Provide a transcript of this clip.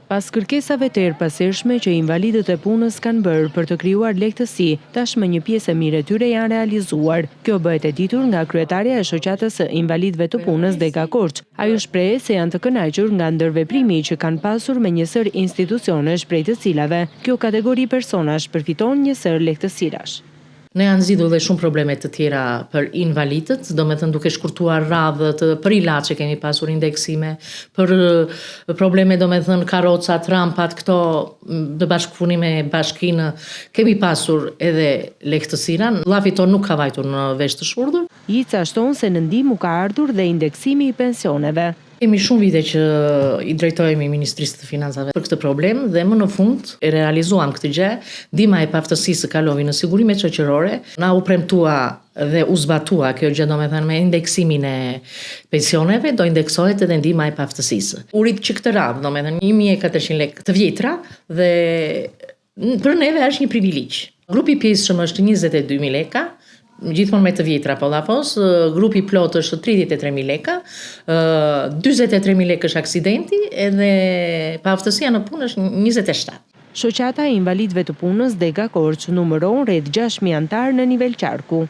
Pas kërkesave të erëpasishme që invalidët e punës kanë bërë për të krijuar lehtësi, tashmë një pjesë e mirë e tyre janë realizuar. Kjo bëhet e ditur nga kryetaria e shoqatës së invalidëve të punës Dega Korç. Ajo shpreh se janë të kënaqur nga ndërveprimi që kanë pasur me një sër institucionesh prej të cilave kjo kategori personash përfiton një sër lehtësirash. Ne janë zgjidhur dhe shumë probleme të tjera për invalidët, do me thënë duke shkurtuar radhët, për ilaçe kemi pasur indeksime, për probleme do me thënë karrocat, rampat, këto në bashkëpunim me bashkinë kemi pasur edhe lehtësira. Llafi ton nuk ka vajtur në vesh të shurdhur. I cashton se në ndihmë ka ardhur dhe indeksimi i pensioneve. Kemi shumë vite që i drejtojmë Ministrisë të Financave për këtë problem dhe më në fund e realizuam këtë gjë. Ndihma e paftësisë kaloi në sigurimet shoqërore, na u premtua dhe u zbatua kjo gjë, domethënë me indeksimin e pensioneve do indeksohet edhe ndihma e paftësisë. U rit që këtë radhë, domethënë 1400 lekë të vjetra dhe për neve është një privilegj. Grupi i pjesëshëm është 22.000 lekë. Gjithmonë me të vjetra pollapos, grupi plot është 33.000 lekë, 43.000 lekë është aksidenti edhe paftësia në punë është 27. Shoqata e invalidëve të punës Dega Korç numëron rreth 6.000 anëtar në nivel qarku.